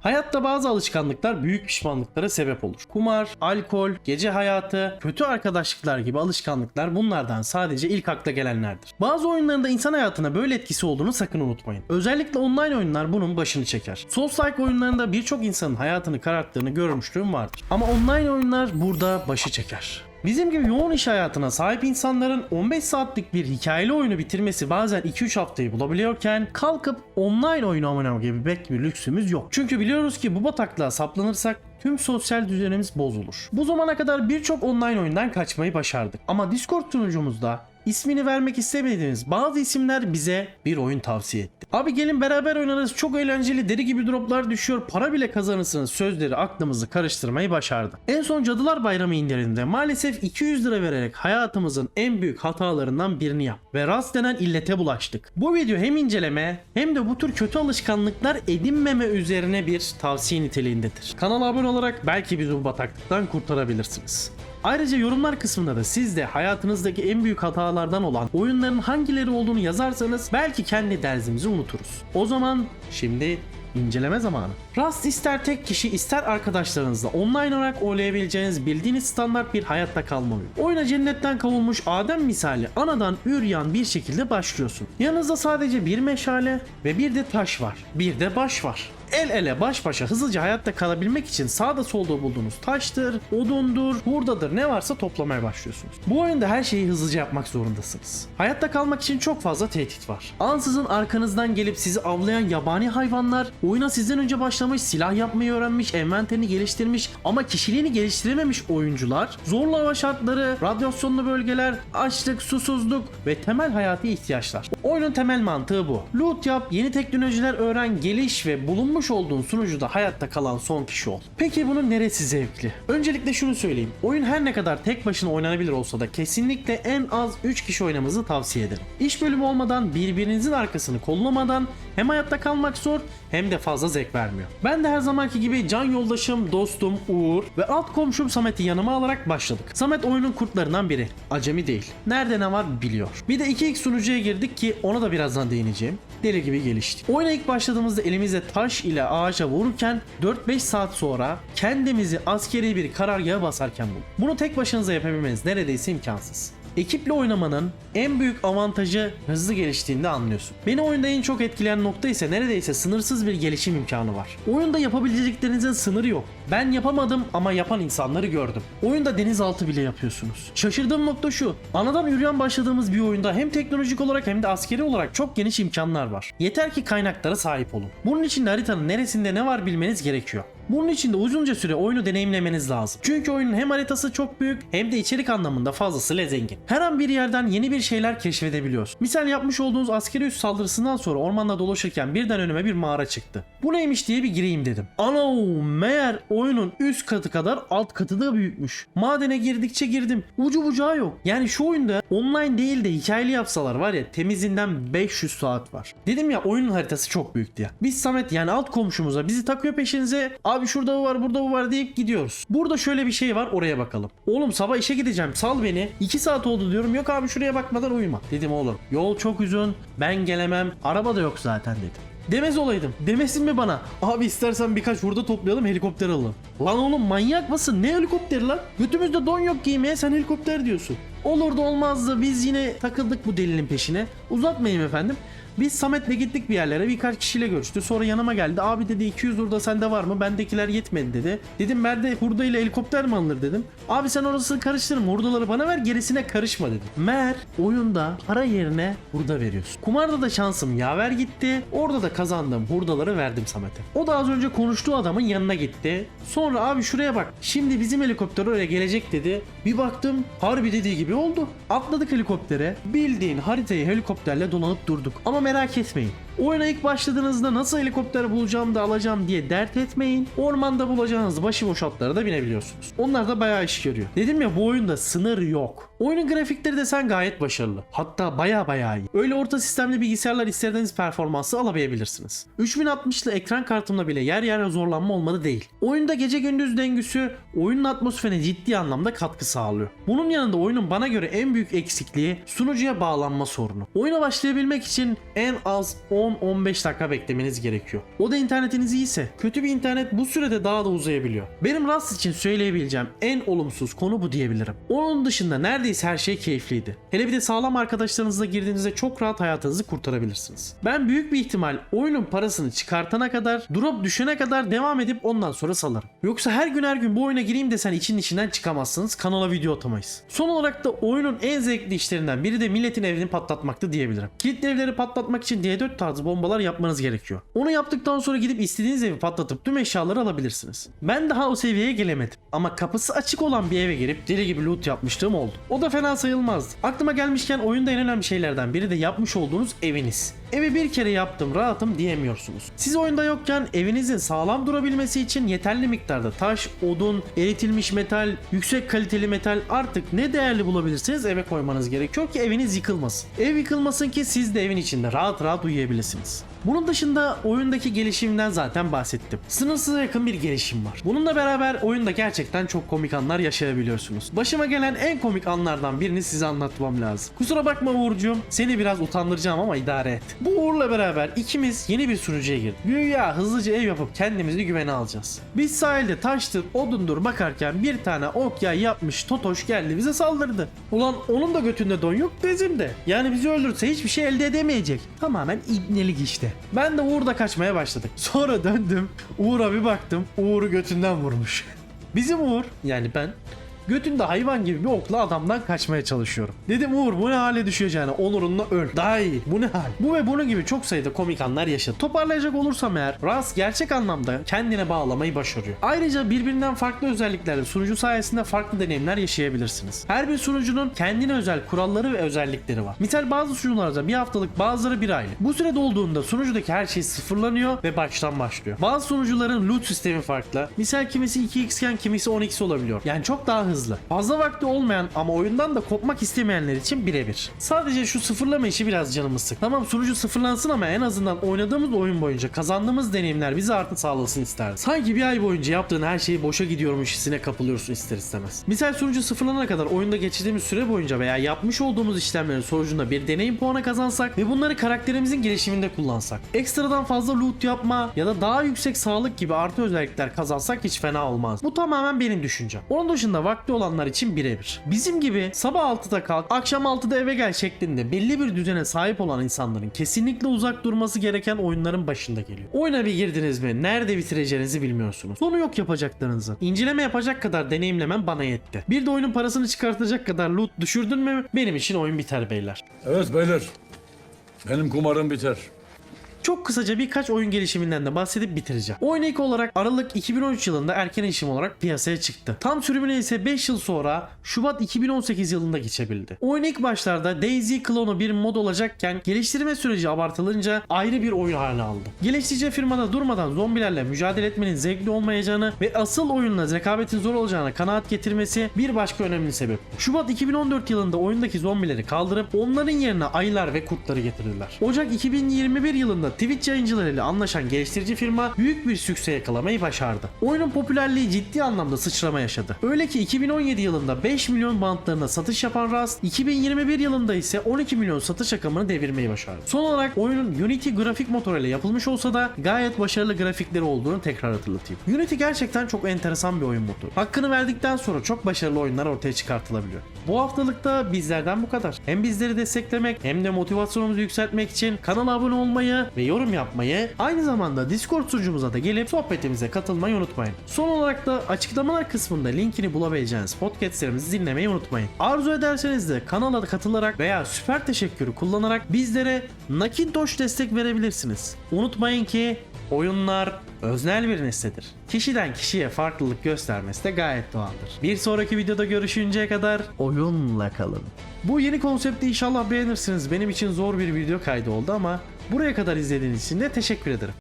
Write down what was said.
Hayatta bazı alışkanlıklar büyük pişmanlıklara sebep olur. Kumar, alkol, gece hayatı, kötü arkadaşlıklar gibi alışkanlıklar bunlardan sadece ilk akla gelenlerdir. Bazı oyunların da insan hayatına böyle etkisi olduğunu sakın unutmayın. Özellikle online oyunlar bunun başını çeker. Souls-like oyunlarında birçok insanın hayatını kararttığını görmüşlüğüm vardır. Ama online oyunlar burada başı çeker. Bizim gibi yoğun iş hayatına sahip insanların 15 saatlik bir hikayeli oyunu bitirmesi bazen 2-3 haftayı bulabiliyorken kalkıp online oyun oynamak gibi bir lüksümüz yok. Çünkü biliyoruz ki bu bataklığa saplanırsak tüm sosyal düzenimiz bozulur. Bu zamana kadar birçok online oyundan kaçmayı başardık. Ama Discord sunucumuzda ismini vermek istemediğimiz bazı isimler bize bir oyun tavsiye etti. Abi gelin beraber oynarız, çok eğlenceli, deri gibi droplar düşüyor, para bile kazanırsınız sözleri aklımızı karıştırmayı başardı. En son Cadılar Bayramı indiriminde maalesef 200 lira vererek hayatımızın en büyük hatalarından birini yap ve Rust denen illete bulaştık. Bu video hem inceleme hem de bu tür kötü alışkanlıklar edinmeme üzerine bir tavsiye niteliğindedir. Kanala abone olarak belki bizi bu bataklıktan kurtarabilirsiniz. Ayrıca yorumlar kısmında da siz de hayatınızdaki en büyük hatalardan olan oyunların hangileri olduğunu yazarsanız belki kendi derzimizi unuturuz. O zaman şimdi inceleme zamanı. Rust ister tek kişi ister arkadaşlarınızla online olarak oynayabileceğiniz bildiğiniz standart bir hayatta kalma oyunu. Oyuna cennetten kavulmuş Adem misali anadan üryan bir şekilde başlıyorsun. Yanınızda sadece bir meşale ve bir de taş var. Bir de baş var. El ele baş başa hızlıca hayatta kalabilmek için sağda solda bulduğunuz taştır, odundur, hurdadır ne varsa toplamaya başlıyorsunuz. Bu oyunda her şeyi hızlıca yapmak zorundasınız. Hayatta kalmak için çok fazla tehdit var. Ansızın arkanızdan gelip sizi avlayan yabani hayvanlar, oyuna sizden önce başlamış, silah yapmayı öğrenmiş, envanterini geliştirmiş ama kişiliğini geliştirememiş oyuncular, zorlu hava şartları, radyasyonlu bölgeler, açlık, susuzluk ve temel hayati ihtiyaçlar. Oyunun temel mantığı bu. Loot yap, yeni teknolojiler öğren, geliş ve bulunmuş olduğun sunucuda hayatta kalan son kişi ol. Peki bunun neresi zevkli? Öncelikle şunu söyleyeyim. Oyun her ne kadar tek başına oynanabilir olsa da kesinlikle en az 3 kişi oynamanızı tavsiye ederim. İş bölümü olmadan, birbirinizin arkasını kollamadan hem hayatta kalmak zor hem de fazla zevk vermiyor. Ben de her zamanki gibi can yoldaşım, dostum Uğur ve alt komşum Samet'i yanıma alarak başladık. Samet oyunun kurtlarından biri. Acemi değil. Nerede ne var biliyor. Bir de 2x sunucuya girdik ki ona da birazdan değineceğim. Deli gibi geliştik. Oyuna ilk başladığımızda elimizde taş ile ağaca vururken 4-5 saat sonra kendimizi askeri bir karargaha basarken bulduk. Bunu tek başınıza yapabilmeniz neredeyse imkansız. Ekiple oynamanın en büyük avantajı hızlı geliştiğinde anlıyorsun. Beni oyunda en çok etkileyen nokta ise neredeyse sınırsız bir gelişim imkanı var. Oyunda yapabileceklerinizin sınırı yok. Ben yapamadım ama yapan insanları gördüm. Oyunda denizaltı bile yapıyorsunuz. Şaşırdığım nokta şu. Anadan yürüyen başladığımız bir oyunda hem teknolojik olarak hem de askeri olarak çok geniş imkanlar var. Yeter ki kaynaklara sahip olun. Bunun için de haritanın neresinde ne var bilmeniz gerekiyor. Bunun için de uzunca süre oyunu deneyimlemeniz lazım. Çünkü oyunun hem haritası çok büyük hem de içerik anlamında fazlasıyla zengin. Her an bir yerden yeni bir şeyler keşfedebiliyorsun. Misal yapmış olduğunuz askeri üs saldırısından sonra ormanda dolaşırken birden önüme bir mağara çıktı. Bu neymiş diye bir gireyim dedim. Ana meğer oyunun üst katı kadar alt katı da büyükmüş. Madene girdikçe girdim. Ucu bucağı yok. Yani şu oyunda online değil de hikayeli yapsalar var ya temizinden 500 saat var. Dedim ya oyunun haritası çok büyük diye. Biz Samet yani alt komşumuza bizi takıyor peşinize. Abi şurada bu var burada bu var deyip gidiyoruz. Burada şöyle bir şey var oraya bakalım. Oğlum sabah işe gideceğim sal beni. 2 saat oldu diyorum. Yok abi şuraya bakmadan uyuma. Dedim oğlum yol çok uzun ben gelemem. Araba da yok zaten dedim. Demez olaydım. Demesin mi bana? Abi istersen birkaç hurda toplayalım helikopter alalım. Lan oğlum manyak mısın? Ne helikopteri lan? Götümüzde don yok giymeye sen helikopter diyorsun. Olur da olmazdı biz yine takıldık bu delinin peşine. Uzatmayayım efendim. Biz Samet'le gittik bir yerlere birkaç kişiyle görüştü. Sonra yanıma geldi. Abi dedi 200 hurda sende var mı? Bendekiler yetmedi dedi. Dedim bende hurda ile helikopter mi alınır dedim. Abi sen orasını karıştırma hurdaları bana ver gerisine karışma dedi. Meğer oyunda para yerine hurda veriyorsun. Kumarda da şansım yaver gitti. Orada da kazandığım hurdaları verdim Samet'e. O da az önce konuştuğu adamın yanına gitti. Sonra abi şuraya bak. Şimdi bizim helikopter oraya gelecek dedi. Bir baktım harbi dediği gibi oldu. Atladık helikoptere. Bildiğin haritayı helikopterle dolanıp durduk. Ama merak etmeyin. Oyuna ilk başladığınızda nasıl helikopter bulacağım da alacağım diye dert etmeyin. Ormanda bulacağınız başıboş atlara da binebiliyorsunuz. Onlar da bayağı iş görüyor. Dedim ya bu oyunda sınır yok. Oyunun grafikleri desen gayet başarılı. Hatta bayağı iyi. Öyle orta sistemli bilgisayarlar istediğiniz performansı alamayabilirsiniz. 3060'lı ekran kartımla bile yer yer zorlanma olmadı değil. Oyunda gece gündüz döngüsü oyunun atmosferine ciddi anlamda katkı sağlıyor. Bunun yanında oyunun bana göre en büyük eksikliği sunucuya bağlanma sorunu. Oyuna başlayabilmek için en az 10 10-15 dakika beklemeniz gerekiyor. O da internetiniz iyiyse. Kötü bir internet bu sürede daha da uzayabiliyor. Benim Rust için söyleyebileceğim en olumsuz konu bu diyebilirim. Onun dışında neredeyse her şey keyifliydi. Hele bir de sağlam arkadaşlarınızla girdiğinizde çok rahat hayatınızı kurtarabilirsiniz. Ben büyük bir ihtimal oyunun parasını çıkartana kadar, drop düşene kadar devam edip ondan sonra salarım. Yoksa her gün bu oyuna gireyim desen için içinden çıkamazsınız. Kanala video atamayız. Son olarak da oyunun en zevkli işlerinden biri de milletin evini patlatmaktı diyebilirim. Kilitli evleri patlatmak için D4 tarzı bombalar yapmanız gerekiyor. Onu yaptıktan sonra gidip istediğiniz evi patlatıp tüm eşyaları alabilirsiniz. Ben daha o seviyeye gelemedim. Ama kapısı açık olan bir eve girip deli gibi loot yapmışlığım oldu. O da fena sayılmazdı. Aklıma gelmişken oyunda en önemli şeylerden biri de yapmış olduğunuz eviniz. Evi bir kere yaptım rahatım diyemiyorsunuz. Siz oyunda yokken evinizin sağlam durabilmesi için yeterli miktarda taş, odun, eritilmiş metal, yüksek kaliteli metal artık ne değerli bulabilirseniz eve koymanız gerekiyor ki eviniz yıkılmasın. Ev yıkılmasın ki siz de evin içinde rahat rahat uyuyabilirsiniz. Bunun dışında oyundaki gelişimden zaten bahsettim. Sınırsıza yakın bir gelişim var. Bununla beraber oyunda gerçekten çok komik anlar yaşayabiliyorsunuz. Başıma gelen en komik anlardan birini size anlatmam lazım. Kusura bakma Uğurcuğum, seni biraz utandıracağım ama idare et. Bu Uğur'la beraber ikimiz yeni bir sunucuya girdik. Güya hızlıca ev yapıp kendimizi güvene alacağız. Biz sahilde taştır, odundur bakarken bir tane ok yay yapmış Totoş geldi bize saldırdı. Ulan onun da götünde don yok bizim de. Yani bizi öldürse hiçbir şey elde edemeyecek. Tamamen ibnelik işte. Ben de Uğur'da kaçmaya başladık. Sonra döndüm. Uğur'a bir baktım. Uğur'u götünden vurmuş. Bizim Uğur, yani ben, götünde hayvan gibi bir okla adamdan kaçmaya çalışıyorum. Dedim Uğur bu ne hale düşeceğine onurunla öl. Daha iyi. Bu ne hal? Bu ve bunun gibi çok sayıda komik anlar yaşadı. Toparlayacak olursam eğer Rust gerçek anlamda kendine bağlamayı başarıyor. Ayrıca birbirinden farklı özelliklerle sunucu sayesinde farklı deneyimler yaşayabilirsiniz. Her bir sunucunun kendine özel kuralları ve özellikleri var. Misal bazı sunucularda bir haftalık bazıları bir aylık. Bu süre dolduğunda sunucudaki her şey sıfırlanıyor ve baştan başlıyor. Bazı sunucuların loot sistemi farklı. Misal kimisi 2x iken kimisi 10x olabiliyor. Yani çok daha hızlı. Fazla vakti olmayan ama oyundan da kopmak istemeyenler için birebir. Sadece şu sıfırlama işi biraz canımı sık. Tamam sunucu sıfırlansın ama en azından oynadığımız oyun boyunca kazandığımız deneyimler bize artı sağlasın isterdim. Sanki bir ay boyunca yaptığın her şeyi boşa gidiyormuş hissine kapılıyorsun ister istemez. Misal sunucu sıfırlanana kadar oyunda geçirdiğimiz süre boyunca veya yapmış olduğumuz işlemlerin sonucunda bir deneyim puanı kazansak ve bunları karakterimizin gelişiminde kullansak. Ekstradan fazla loot yapma ya da daha yüksek sağlık gibi artı özellikler kazansak hiç fena olmaz. Bu tamamen benim düşüncem. Onun dışında vakti olanlar için birebir. Bizim gibi sabah 6'da kalk, akşam 6'da eve gel şeklinde belli bir düzene sahip olan insanların kesinlikle uzak durması gereken oyunların başında geliyor. Oyuna bir girdiniz mi? Nerede bitireceğinizi bilmiyorsunuz. Sonu yok yapacaklarınızı. İnceleme yapacak kadar deneyimlemem bana yetti. Bir de oyunun parasını çıkartacak kadar loot düşürdün mü benim için oyun biter beyler. Evet beyler. Benim kumarım biter. Çok kısaca birkaç oyun gelişiminden de bahsedip bitireceğim. Oyun ilk olarak Aralık 2013 yılında erken erişim olarak piyasaya çıktı. Tam sürümüne ise 5 yıl sonra Şubat 2018 yılında geçebildi. Oyun ilk başlarda Daisy klonu bir mod olacakken geliştirme süreci abartılınca ayrı bir oyun haline aldı. Geliştirici firmada durmadan zombilerle mücadele etmenin zevkli olmayacağını ve asıl oyunla rekabetin zor olacağına kanaat getirmesi bir başka önemli sebep. Şubat 2014 yılında oyundaki zombileri kaldırıp onların yerine ayılar ve kurtları getirdiler. Ocak 2021 yılında Twitch yayıncılarıyla anlaşan geliştirici firma büyük bir sükse yakalamayı başardı. Oyunun popülerliği ciddi anlamda sıçrama yaşadı. Öyle ki 2017 yılında 5 milyon bantlarına satış yapan Rust, 2021 yılında ise 12 milyon satış rakamını devirmeyi başardı. Son olarak oyunun Unity grafik motoruyla yapılmış olsa da gayet başarılı grafikleri olduğunu tekrar hatırlatayım. Unity gerçekten çok enteresan bir oyun motoru. Hakkını verdikten sonra çok başarılı oyunlar ortaya çıkartılabiliyor. Bu haftalıkta bizlerden bu kadar. Hem bizleri desteklemek hem de motivasyonumuzu yükseltmek için kanala abone olmayı ve yorum yapmayı, aynı zamanda Discord sunucumuza da gelip sohbetimize katılmayı unutmayın. Son olarak da açıklamalar kısmında linkini bulabileceğiniz podcastlerimizi dinlemeyi unutmayın. Arzu ederseniz de kanala katılarak veya süper teşekkürü kullanarak bizlere nakintoş destek verebilirsiniz. Unutmayın ki oyunlar öznel bir nesnedir. Kişiden kişiye farklılık göstermesi de gayet doğaldır. Bir sonraki videoda görüşünceye kadar oyunla kalın. Bu yeni konsepti inşallah beğenirsiniz. Benim için zor bir video kaydı oldu ama buraya kadar izlediğiniz için de teşekkür ederim.